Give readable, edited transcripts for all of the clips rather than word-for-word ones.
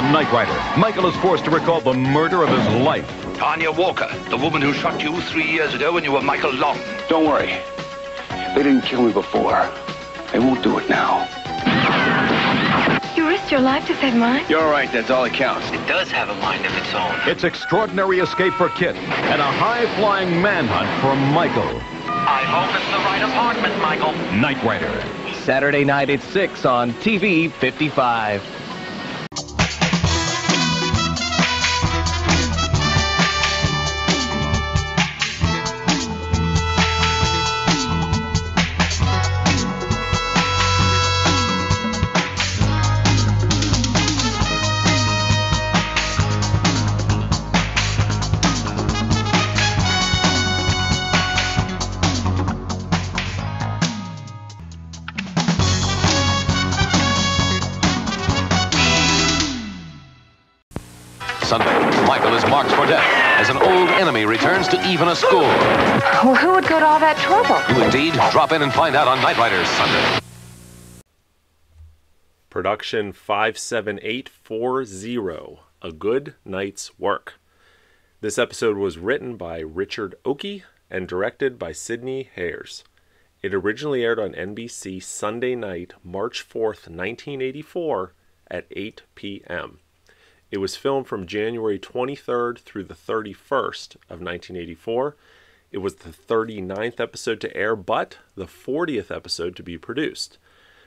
On Knight Rider, Michael is forced to recall the murder of his life. Tanya Walker, the woman who shot you 3 years ago when you were Michael Long. Don't worry. They didn't kill me before. They won't do it now. You risked your life to save mine? You're all right. That's all that counts. It does have a mind of its own. It's extraordinary escape for Kit and a high-flying manhunt for Michael. I hope it's the right apartment, Michael. Knight Rider. Saturday night at 6 on TV 55. Sunday, Michael is marked for death as an old enemy returns to even a score. Well, who would go to all that trouble? You indeed. Drop in and find out on Knight Riders Sunday. Production 57840, A Good Night's Work. This episode was written by Richard Oakey and directed by Sidney Hayers. It originally aired on NBC Sunday night, March 4th, 1984 at 8 p.m. It was filmed from January 23rd through the 31st of 1984. It was the 39th episode to air, but the 40th episode to be produced.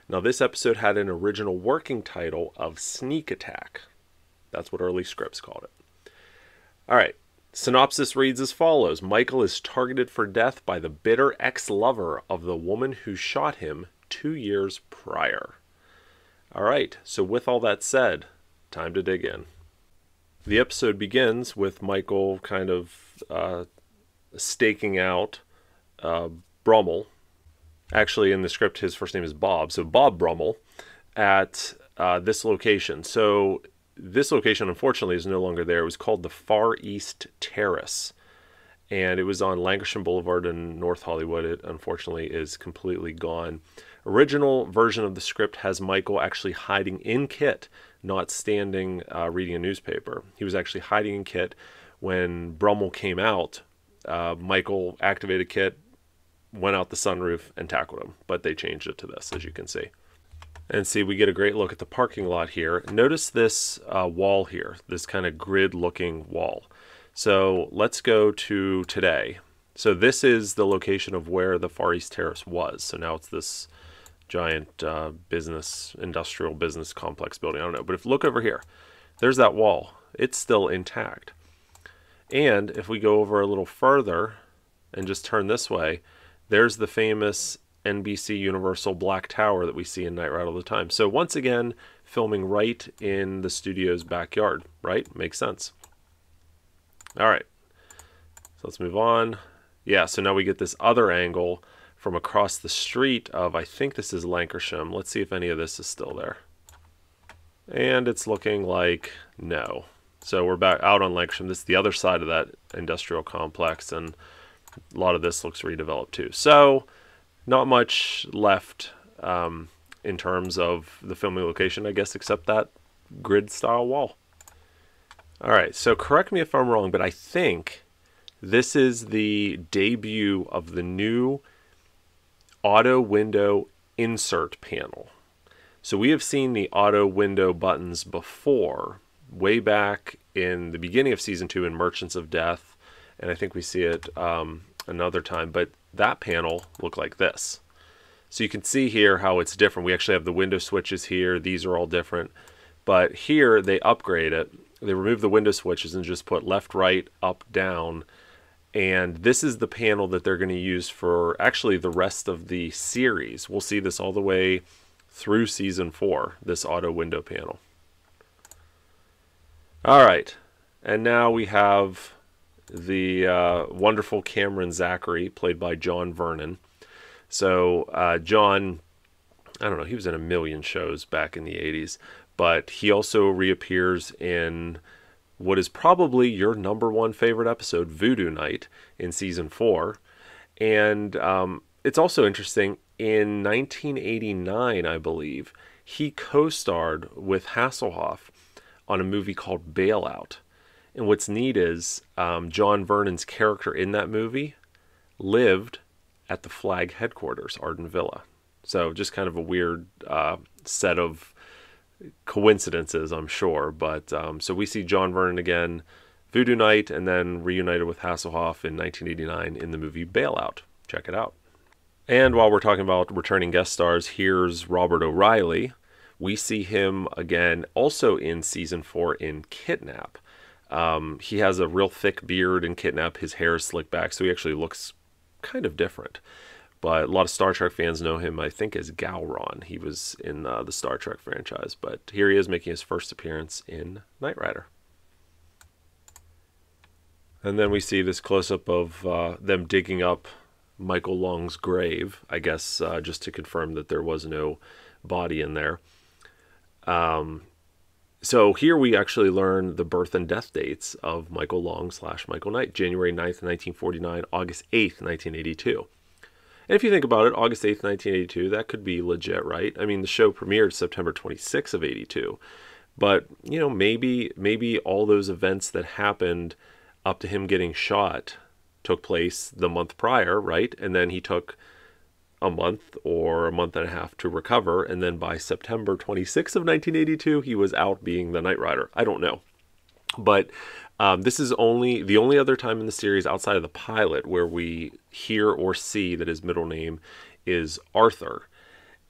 Now, this episode had an original working title of Sneak Attack. That's what early scripts called it. All right, synopsis reads as follows. Michael is targeted for death by the bitter ex-lover of the woman who shot him 2 years prior. All right, so with all that said, time to dig in. The episode begins with Michael kind of staking out Brummel. Actually, in the script, his first name is Bob. So Bob Brummel at this location. So this location, unfortunately, is no longer there. It was called the Far East Terrace. And it was on Lankershim Boulevard in North Hollywood. It, unfortunately, is completely gone. Original version of the script has Michael actually hiding in KITT, not standing reading a newspaper. He was actually hiding in KITT. When Brummel came out, Michael activated KITT, went out the sunroof, and tackled him. But they changed it to this, as you can see. And see, we get a great look at the parking lot here. Notice this wall here, this kind of grid-looking wall. So let's go to today. So this is the location of where the Far East Terrace was. So now it's this giant industrial business complex building. I don't know. But if you look over here, there's that wall. It's still intact. And if we go over a little further and just turn this way, there's the famous NBC Universal Black Tower that we see in Knight Rider all the time. So once again, filming right in the studio's backyard, right? Makes sense. All right. So let's move on. Yeah, so now we get this other angle from across the street of, I think this is Lankershim. Let's see if any of this is still there. And it's looking like no. So we're back out on Lankershim. This is the other side of that industrial complex, and a lot of this looks redeveloped too. So not much left in terms of the filming location, I guess, except that grid-style wall. All right, so correct me if I'm wrong, but I think this is the debut of the new auto window insert panel. So we have seen the auto window buttons before, way back in the beginning of season 2 in Merchants of Death, and I think we see it another time, but that panel looked like this. So you can see here how it's different. We actually have the window switches here. These are all different, but here they upgrade it. They remove the window switches and just put left, right, up, down. And this is the panel that they're going to use for actually the rest of the series. We'll see this all the way through season 4, this auto window panel. All right, and now we have the wonderful Cameron Zachary, played by John Vernon. So John, I don't know, he was in a million shows back in the 80s, but he also reappears in what is probably your #1 favorite episode, Voodoo Night, in season 4. And it's also interesting, in 1989, I believe, he co-starred with Hasselhoff on a movie called Bailout. And what's neat is John Vernon's character in that movie lived at the Flag headquarters, Arden Villa. So just kind of a weird set of coincidences, I'm sure. But so we see John Vernon again, Voodoo Night, and then reunited with Hasselhoff in 1989 in the movie Bailout. Check it out. And while we're talking about returning guest stars, here's Robert O'Reilly. We see him again also in season 4 in Kidnap. He has a real thick beard in Kidnap. His hair is slicked back, so he actually looks kind of different. But a lot of Star Trek fans know him, I think, as Gowron. He was in the Star Trek franchise. But here he is making his first appearance in Knight Rider. And then we see this close-up of them digging up Michael Long's grave, I guess, just to confirm that there was no body in there. So here we actually learn the birth and death dates of Michael Long / Michael Knight, January 9th, 1949, August 8th, 1982. And if you think about it, August 8th, 1982, that could be legit, right? I mean, the show premiered September 26th of 82. But, you know, maybe all those events that happened up to him getting shot took place the month prior, right? And then he took a month or a month and a half to recover, and then by September 26th of 1982, he was out being the Knight Rider. I don't know. But this is the only other time in the series outside of the pilot where we hear or see that his middle name is Arthur.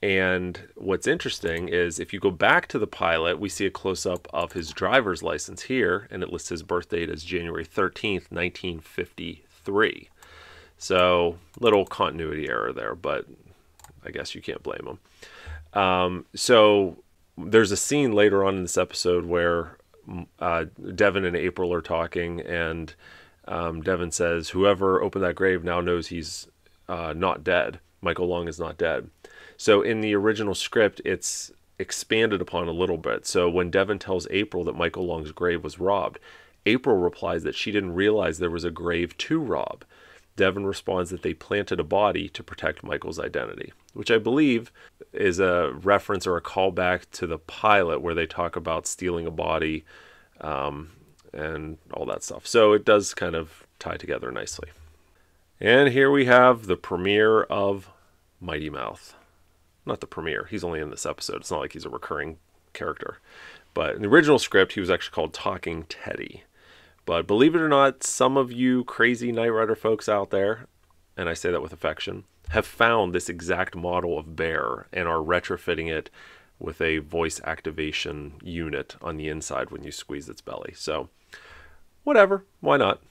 And what's interesting is if you go back to the pilot, we see a close-up of his driver's license here, and it lists his birth date as January 13th, 1953. So, little continuity error there, but I guess you can't blame him. So, there's a scene later on in this episode where Devon and April are talking, and Devon says, whoever opened that grave now knows he's not dead. Michael Long is not dead. So in the original script, it's expanded upon a little bit. So when Devon tells April that Michael Long's grave was robbed, April replies that she didn't realize there was a grave to rob. Devon responds that they planted a body to protect Michael's identity, which I believe is a reference or a callback to the pilot where they talk about stealing a body and all that stuff. So it does kind of tie together nicely. And here we have the premiere of Mighty Mouth. Not the premiere. He's only in this episode. It's not like he's a recurring character. But in the original script, he was actually called Talking Teddy. But believe it or not, some of you crazy Knight Rider folks out there, and I say that with affection, have found this exact model of bear and are retrofitting it with a voice activation unit on the inside when you squeeze its belly. So, whatever. Why not?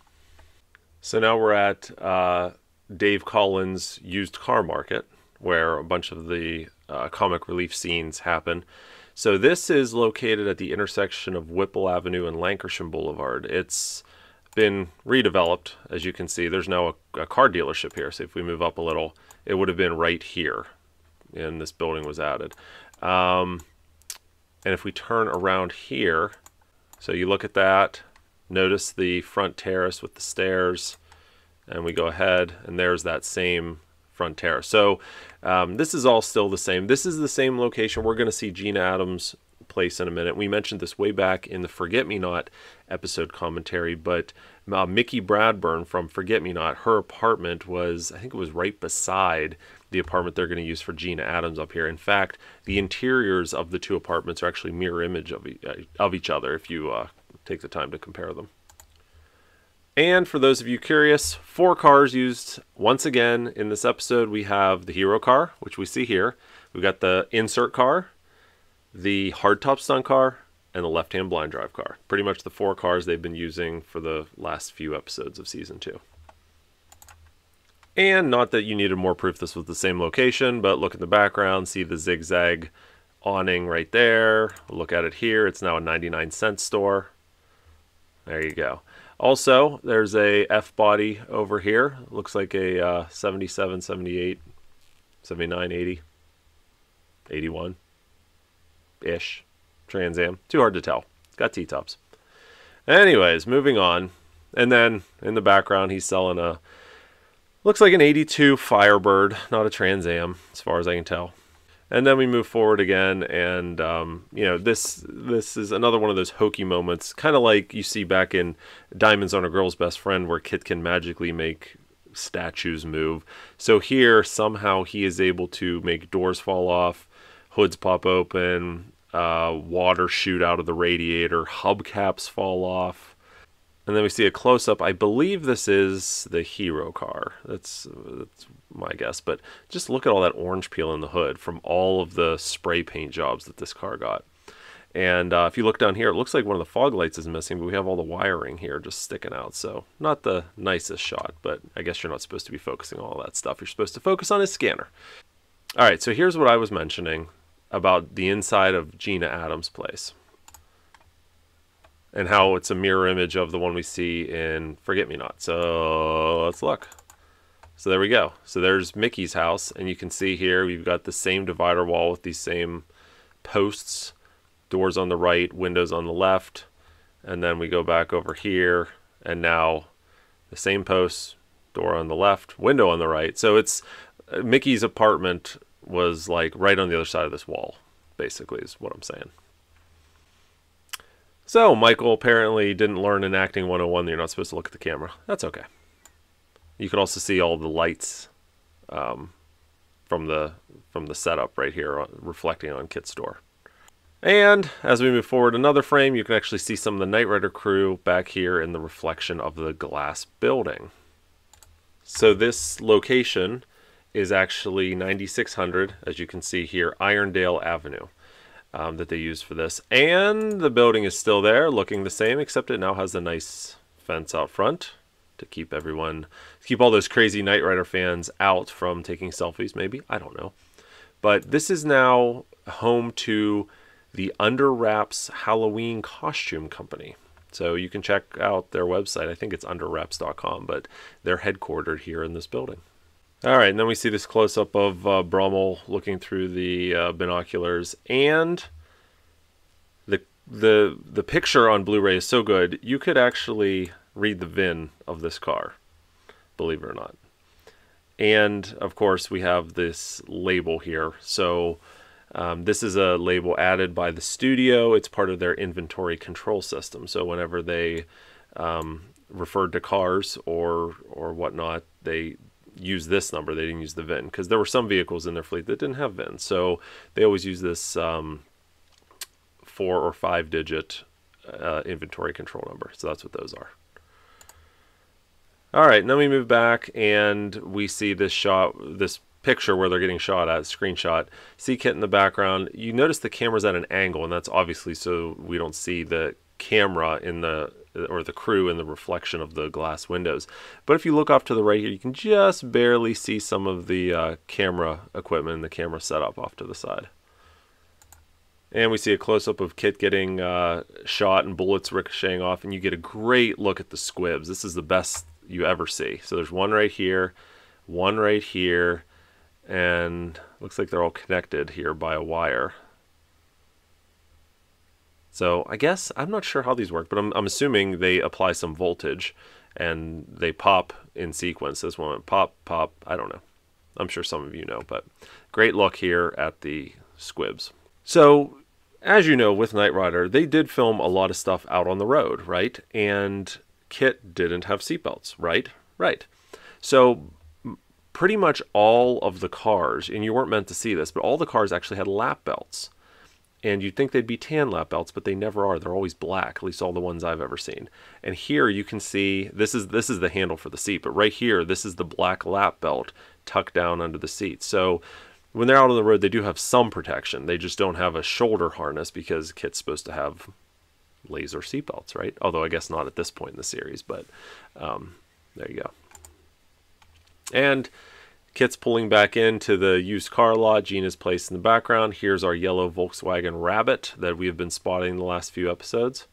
So now we're at Dave Collins' used car market, where a bunch of the comic relief scenes happen. So this is located at the intersection of Whipple Avenue and Lancashire Boulevard. It's been redeveloped, as you can see. There's now a car dealership here. So if we move up a little, it would have been right here, and this building was added. And if we turn around here, so you look at that, notice the front terrace with the stairs, and we go ahead, and there's that same front terrace. So this is all still the same. This is the same location. We're going to see Gina Adams' place in a minute. We mentioned this way back in the Forget Me Not episode commentary, but Mickey Bradburn from Forget Me Not, her apartment was, I think it was right beside the apartment they're going to use for Gina Adams up here. In fact, the interiors of the two apartments are actually mirror image of each other if you take the time to compare them. And for those of you curious, 4 cars used once again in this episode. We have the hero car, which we see here. We've got the insert car, the hardtop stunt car, and the left-hand blind drive car. Pretty much the 4 cars they've been using for the last few episodes of Season 2. And not that you needed more proof this was the same location, but look at the background, see the zigzag awning right there. Look at it here. It's now a 99-cent store. There you go. Also, there's a F-body over here. Looks like a 77, 78, 79, 80, 81-ish Trans Am. Too hard to tell. It's got T-tops. Anyways, moving on. And then in the background, he's selling a, looks like an 82 Firebird, not a Trans Am, as far as I can tell. And then we move forward again, and you know, this is another one of those hokey moments, kind of like you see back in Diamonds on a Girl's Best Friend, where Kit can magically make statues move. So here, somehow he is able to make doors fall off, hoods pop open, water shoot out of the radiator, hubcaps fall off. And then we see a close-up. I believe this is the hero car. That's my guess. But just look at all that orange peel in the hood from all of the spray paint jobs that this car got. And if you look down here, it looks like one of the fog lights is missing, but we have all the wiring here just sticking out. So not the nicest shot, but I guess you're not supposed to be focusing on all that stuff. You're supposed to focus on his scanner. All right, so here's what I was mentioning about the inside of Gina Adams' place, and how it's a mirror image of the one we see in Forget Me Not. So let's look. So there we go. So there's Mickey's house, and you can see here we've got the same divider wall with these same posts, doors on the right, windows on the left, and then we go back over here, and now the same posts, door on the left, window on the right. So it's Mickey's apartment was like right on the other side of this wall, basically, is what I'm saying. So Michael apparently didn't learn in acting 101 that you're not supposed to look at the camera. That's okay. You can also see all the lights from the setup right here reflecting on Kit's door. And as we move forward another frame, you can actually see some of the Knight Rider crew back here in the reflection of the glass building. So this location is actually 9600, as you can see here, Irondale Avenue. That they use for this, and the building is still there, looking the same, except it now has a nice fence out front to keep all those crazy Knight Rider fans out from taking selfies, maybe, I don't know. But this is now home to the Under Wraps Halloween Costume Company, so you can check out their website. I think it's underwraps.com, but they're headquartered here in this building. All right, and then we see this close-up of Brummel looking through the binoculars, and the picture on Blu-ray is so good, you could actually read the VIN of this car, believe it or not. And, of course, we have this label here. So this is a label added by the studio. It's part of their inventory control system. So whenever they referred to cars or whatnot, they use this number. They didn't use the VIN, because there were some vehicles in their fleet that didn't have VIN, so they always use this 4 or 5 digit inventory control number. So that's what those are. All right, and then we move back and we see this shot, this picture where they're getting shot at, screenshot. See Kit in the background. You notice the camera's at an angle, and that's obviously so we don't see the camera or the crew in the reflection of the glass windows. But if you look off to the right here, you can just barely see some of the camera equipment and the camera setup off to the side. And we see a close-up of Kit getting shot and bullets ricocheting off, and you get a great look at the squibs. This is the best you ever see. So there's one right here, and looks like they're all connected here by a wire. So I guess, I'm not sure how these work, but I'm assuming they apply some voltage and they pop in sequence. This one went pop, pop, I don't know. I'm sure some of you know, but great look here at the squibs. So, as you know, with Knight Rider, they did film a lot of stuff out on the road, right? And Kit didn't have seatbelts, right? Right. So pretty much all of the cars, and you weren't meant to see this, but all the cars actually had lap belts. And you'd think they'd be tan lap belts, but they never are. They're always black, at least all the ones I've ever seen. And here you can see, this is the handle for the seat, but right here, this is the black lap belt tucked down under the seat. So when they're out on the road, they do have some protection. They just don't have a shoulder harness because Kit's supposed to have laser seatbelts, right? Although I guess not at this point in the series, but there you go. And Kit's pulling back into the used car lot. Gina's place in the background. Here's our yellow Volkswagen Rabbit that we have been spotting the last few episodes.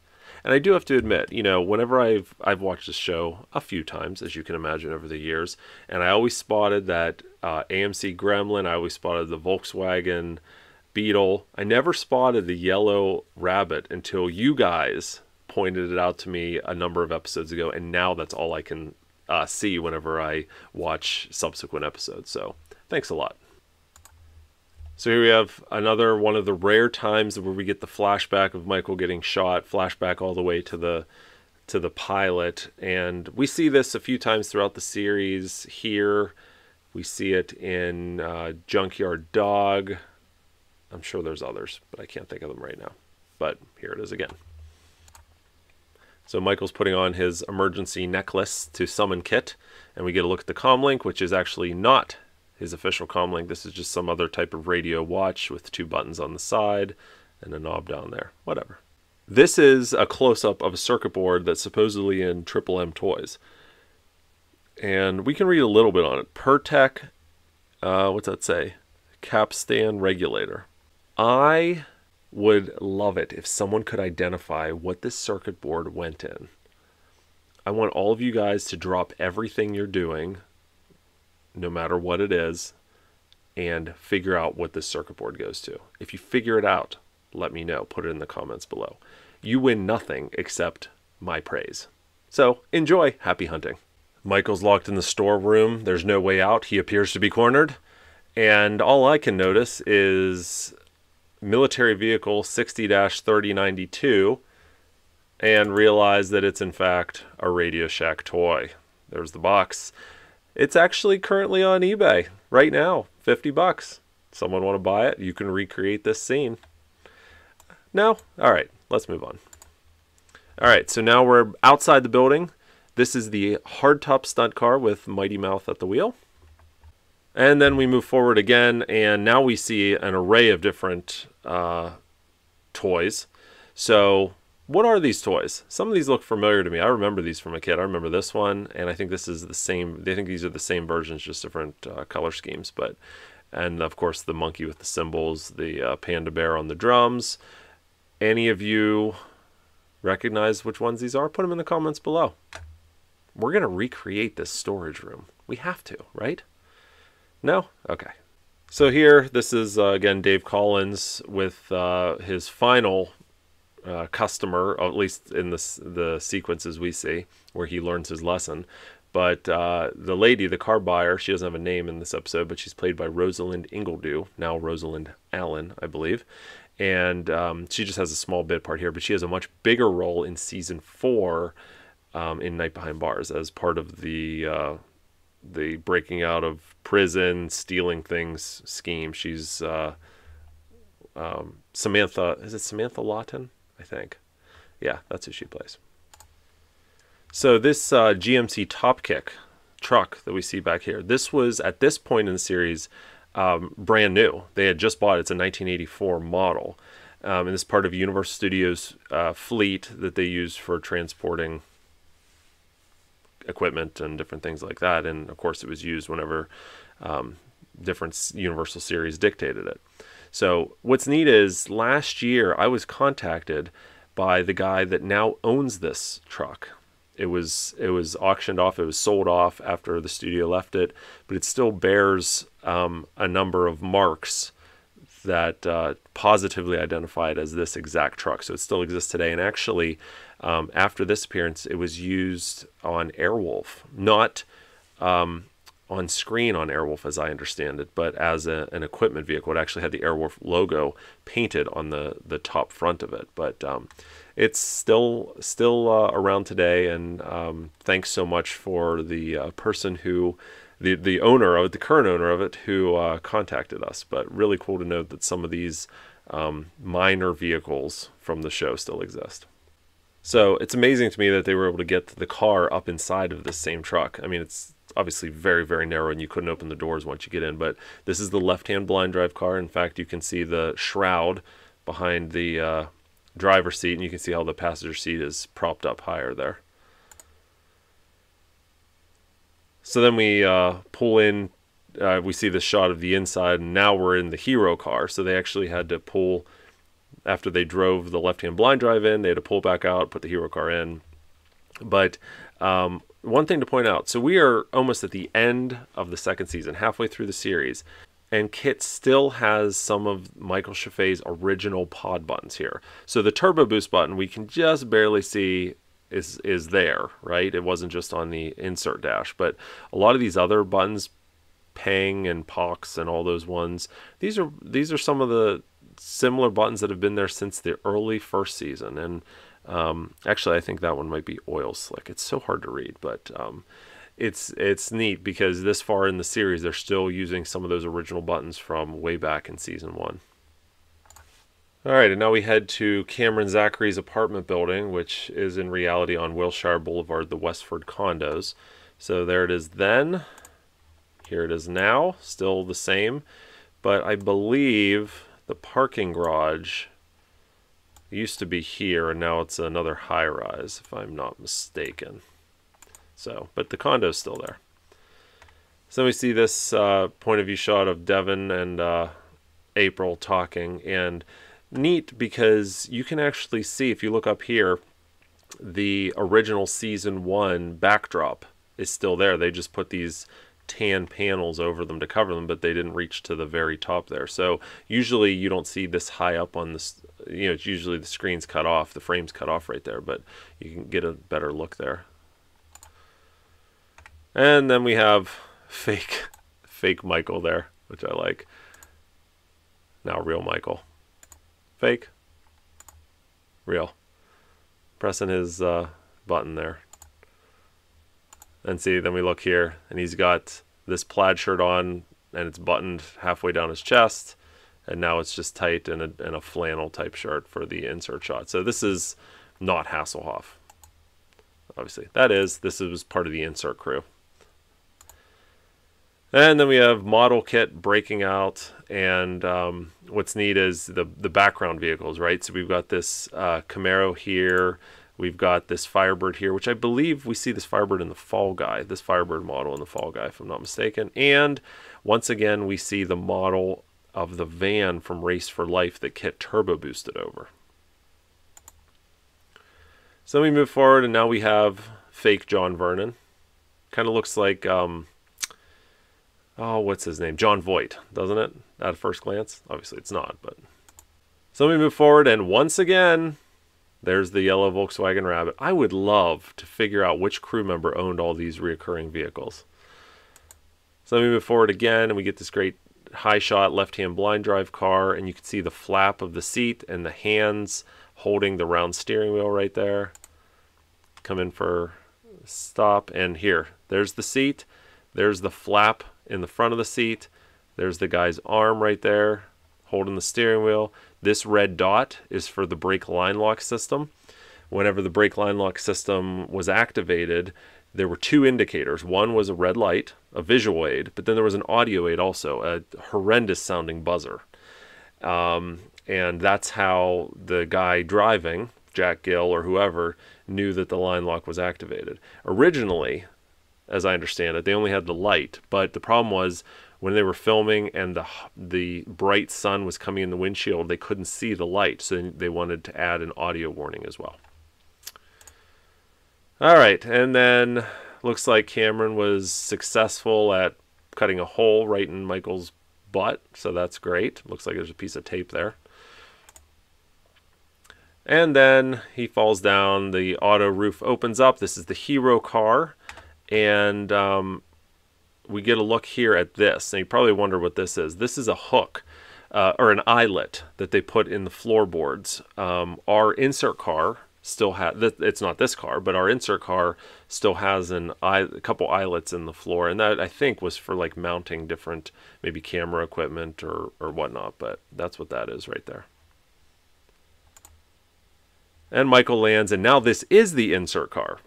And I do have to admit, you know, whenever I've watched this show a few times, as you can imagine, over the years, and I always spotted that AMC Gremlin, I always spotted the Volkswagen Beetle. I never spotted the yellow Rabbit until you guys pointed it out to me a number of episodes ago, and now that's all I can see whenever I watch subsequent episodes. So thanks a lot. So here we have another one of the rare times where we get the flashback of Michael getting shot, flashback all the way to the pilot. And we see this a few times throughout the series. Here we see it in Junkyard Dog. I'm sure there's others, but I can't think of them right now. But here it is again. So Michael's putting on his emergency necklace to summon KITT, and we get a look at the comlink, which is actually not his official comlink. This is just some other type of radio watch with 2 buttons on the side and a knob down there. Whatever. This is a close-up of a circuit board that's supposedly in Triple M Toys. And we can read a little bit on it. Pertec, what's that say? Capstan regulator. I would love it if someone could identify what this circuit board went in. I want all of you guys to drop everything you're doing, no matter what it is, and figure out what this circuit board goes to. If you figure it out, let me know. Put it in the comments below. You win nothing except my praise. So enjoy. Happy hunting. Michael's locked in the storeroom. There's no way out. He appears to be cornered. And all I can notice is military vehicle 60-3092 and realize that it's in fact a Radio Shack toy. There's the box. It's actually currently on eBay right now, $50. Someone want to buy it? You can recreate this scene. No? All right, let's move on. All right, so now we're outside the building. This is the hardtop stunt car with Mighty Mouth at the wheel. And then we move forward again, and now we see an array of different toys. So what are these toys? Some of these look familiar to me. I remember these from a kid. I remember this one, and I think this is the same. They think these are the same versions, just different color schemes. And of course the monkey with the cymbals, the panda bear on the drums. Any of you recognize which ones these are? Put them in the comments below. We're going to recreate this storage room. We have to, right? No? Okay. So here, this is, again, Dave Collins with his final customer, or at least in the sequences we see, where he learns his lesson. But the lady, the car buyer, she doesn't have a name in this episode, but she's played by Rosalind Ingledew, now Rosalind Allen, I believe. And she just has a small bit part here, but she has a much bigger role in season 4 in Night Behind Bars as part of the breaking out of prison, stealing things scheme. She's Samantha. Is it Samantha Lawton? I think. Yeah, that's who she plays. So this GMC Top Kick truck that we see back here, this was at this point in the series brand new. They had just bought it. It's a 1984 model, and it's part of Universal Studios fleet that they use for transporting equipment and different things like that. And of course, it was used whenever different Universal series dictated it. So what's neat is last year I was contacted by the guy that now owns this truck. It was auctioned off. It was sold off after the studio left it, but it still bears a number of marks that positively identify it as this exact truck. So it still exists today. And actually, after this appearance, it was used on Airwolf, not on screen on Airwolf as I understand it, but as an equipment vehicle. It actually had the Airwolf logo painted on the top front of it. But it's still around today, and thanks so much for the person who, the owner of it, the current owner of it, who contacted us. But really cool to note that some of these minor vehicles from the show still exist. So it's amazing to me that they were able to get the car up inside of this same truck. I mean, it's obviously very, very narrow and you couldn't open the doors once you get in, but this is the left-hand blind drive car. In fact, you can see the shroud behind the driver's seat, and you can see how the passenger seat is propped up higher there. So then we pull in, we see the shot of the inside, and now we're in the hero car. So they actually had to pull, after they drove the left-hand blind drive in, they had to pull back out, put the hero car in. But one thing to point out, so we are almost at the end of the second season, halfway through the series, and KITT still has some of Michael Chaffee's original pod buttons here. So the turbo boost button we can just barely see is there, right? It wasn't just on the insert dash, but a lot of these other buttons Pang and Pox and all those ones. These are some of the similar buttons that have been there since the early first season. And actually, I think that one might be Oil Slick. It's so hard to read, but it's neat because this far in the series, they're still using some of those original buttons from way back in season 1. All right, and now we head to Cameron Zachary's apartment building, which is in reality on Wilshire Boulevard, the Westford condos. So there it is then. Here it is now, still the same. But I believe the parking garage used to be here, and now it's another high-rise, if I'm not mistaken. So, but the condo's still there. So we see this point of view shot of Devon and April talking, and neat because you can actually see, if you look up here, the original season 1 backdrop is still there. They just put these tan panels over them to cover them, but they didn't reach to the very top there. So usually you don't see this high up on this, you know, it's usually the screen's cut off, the frame's cut off right there, but you can get a better look there. And then we have fake Michael there, which I like. Now real Michael. Fake. Real. Pressing his button there. And see, then we look here, and he's got this plaid shirt on, and it's buttoned halfway down his chest, and now it's just tight in a flannel type shirt for the insert shot. So this is not Hasselhoff. Obviously, this was part of the insert crew. And then we have model kit breaking out, and what's neat is the background vehicles, right? So we've got this Camaro here, we've got this Firebird here, which I believe we see this Firebird in the Fall Guy, this Firebird model in the Fall Guy, if I'm not mistaken. And once again, we see the model of the van from Race for Life that Kit turbo boosted over. So then we move forward, and now we have fake John Vernon. Kind of looks like... oh, what's his name? John Voight, doesn't it? At first glance. Obviously it's not, but... So we move forward, and once again, there's the yellow Volkswagen Rabbit. I would love to figure out which crew member owned all these reoccurring vehicles. So then we move forward again, and we get this great high shot left-hand blind drive car, and you can see the flap of the seat and the hands holding the round steering wheel right there. Come in for stop, and here, there's the seat. There's the flap in the front of the seat. There's the guy's arm right there holding the steering wheel. This red dot is for the brake line lock system. Whenever the brake line lock system was activated, there were two indicators. One was a red light, a visual aid, but then there was an audio aid also, a horrendous sounding buzzer. And that's how the guy driving, Jack Gill or whoever, knew that the line lock was activated. Originally, as I understand it, they only had the light, but the problem was when they were filming and the bright sun was coming in the windshield, they couldn't see the light, so they wanted to add an audio warning as well. All right, and then looks like Cameron was successful at cutting a hole right in Michael's butt, so that's great. Looks like there's a piece of tape there. And then he falls down, the auto roof opens up. This is the hero car. And we get a look here at this, and you probably wonder what this is. This is a hook, or an eyelet that they put in the floorboards. Our insert car still has, it's not this car, but our insert car still has a couple eyelets in the floor, and that I think was for like mounting different, maybe camera equipment or whatnot, but that's what that is right there. And Michael lands, and now this is the insert car.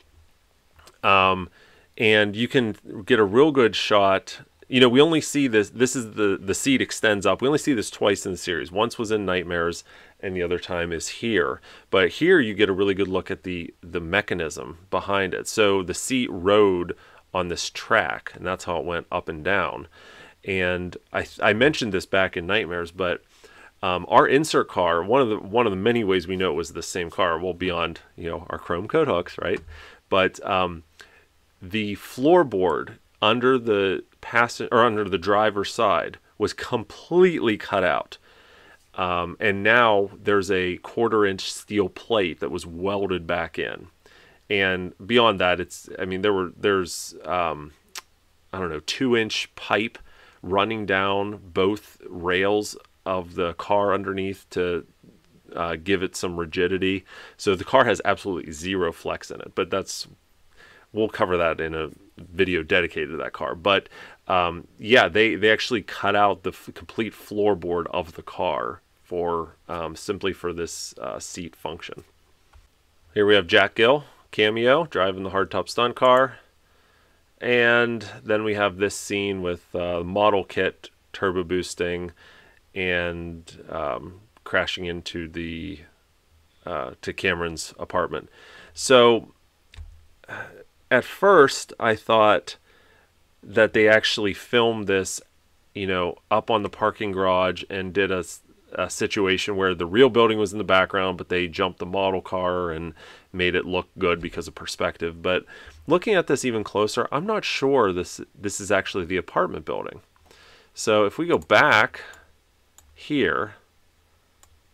And you can get a real good shot. You know, we only see this is the seat extends up. We only see this twice in the series. Once was in Nightmares, and the other time is here. But here you get a really good look at the mechanism behind it. So the seat rode on this track, and that's how it went up and down. And I mentioned this back in Nightmares, but our insert car, one of the many ways we know it was the same car, well, beyond, you know, our chrome coat hooks, right? But the floorboard under the under the driver's side was completely cut out, and now there's a 1/4-inch steel plate that was welded back in. And beyond that, there's I don't know, 2-inch pipe running down both rails of the car underneath to give it some rigidity. So the car has absolutely zero flex in it, but we'll cover that in a video dedicated to that car. But yeah, they actually cut out the complete floorboard of the car for simply for this seat function. Here we have Jack Gill, cameo, driving the hardtop stunt car. And then we have this scene with model kit turbo boosting and crashing into to Cameron's apartment. So at first I thought that they actually filmed this, up on the parking garage and did a situation where the real building was in the background, but they jumped the model car and made it look good because of perspective. But looking at this even closer, I'm not sure this is actually the apartment building. So if we go back here,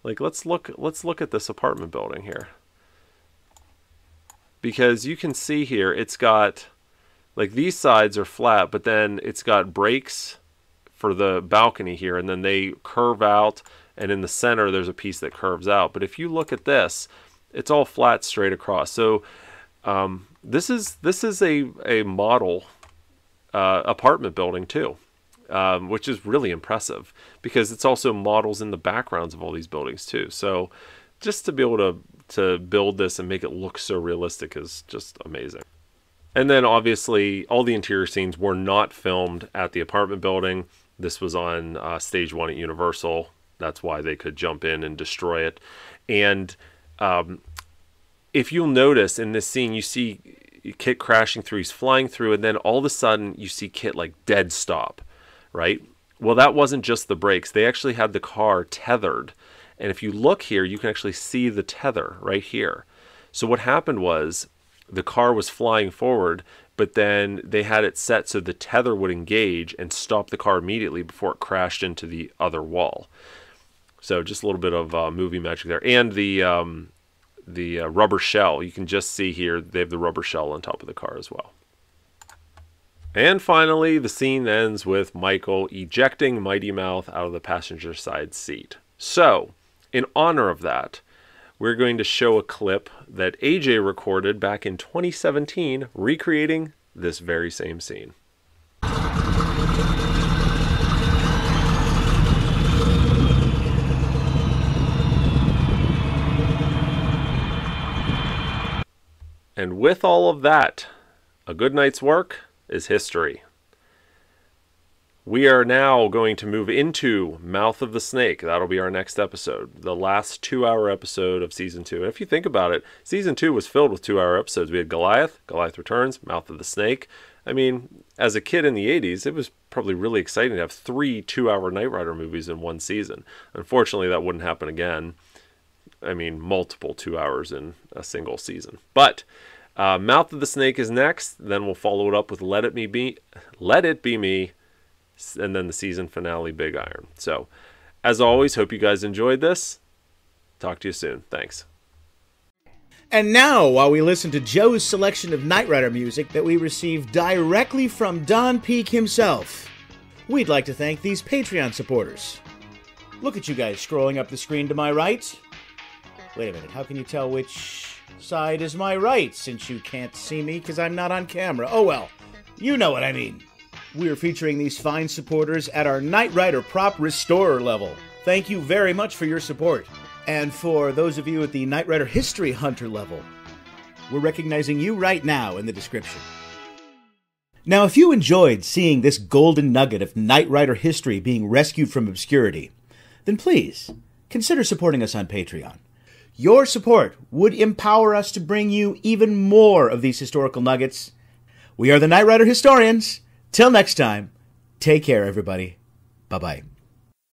let's look at this apartment building here, because you can see here it's got these sides are flat, but then it's got breaks for the balcony here, and then they curve out, and in the center there's a piece that curves out. But if you look at this, it's all flat straight across. So this is a model apartment building too, which is really impressive because it's also models in the backgrounds of all these buildings too. So just to be able to build this and make it look so realistic is just amazing. And then obviously all the interior scenes were not filmed at the apartment building. This was on stage 1 at Universal. That's why they could jump in and destroy it. And if you'll notice in this scene, you see Kit crashing through, he's flying through, and then all of a sudden you see Kit dead stop, right? Well, that wasn't just the brakes. They actually had the car tethered. And if you look here, you can actually see the tether right here. So what happened was the car was flying forward, but then they had it set so the tether would engage and stop the car immediately before it crashed into the other wall. So just a little bit of movie magic there. And the rubber shell, you can just see here, they have the rubber shell on top of the car as well. And finally, the scene ends with Michael ejecting Mighty Mouth out of the passenger side seat. So, in honor of that, we're going to show a clip that AJ recorded back in 2017, recreating this very same scene. And with all of that, a good night's work is history. We are now going to move into Mouth of the Snake. That'll be our next episode, the last 2-hour episode of Season 2. And if you think about it, Season 2 was filled with 2-hour episodes. We had Goliath Returns, Mouth of the Snake. I mean, as a kid in the 80s, it was probably really exciting to have 3 2-hour Knight Rider movies in one season. Unfortunately, that wouldn't happen again. I mean, multiple 2 hours in a single season. But Mouth of the Snake is next. Then we'll follow it up with Let It Be Me, and then the season finale, Big Iron. So, as always, hope you guys enjoyed this. Talk to you soon. Thanks. And now, while we listen to Joe's selection of Knight Rider music that we received directly from Don Peake himself, we'd like to thank these Patreon supporters. Look at you guys scrolling up the screen to my right. Wait a minute, how can you tell which side is my right, since you can't see me because I'm not on camera? Oh well, you know what I mean. We're featuring these fine supporters at our Knight Rider Prop Restorer level. Thank you very much for your support. And for those of you at the Knight Rider History Hunter level, we're recognizing you right now in the description. Now, if you enjoyed seeing this golden nugget of Knight Rider history being rescued from obscurity, then please consider supporting us on Patreon. Your support would empower us to bring you even more of these historical nuggets. We are the Knight Rider Historians. Till next time, take care, everybody. Bye-bye.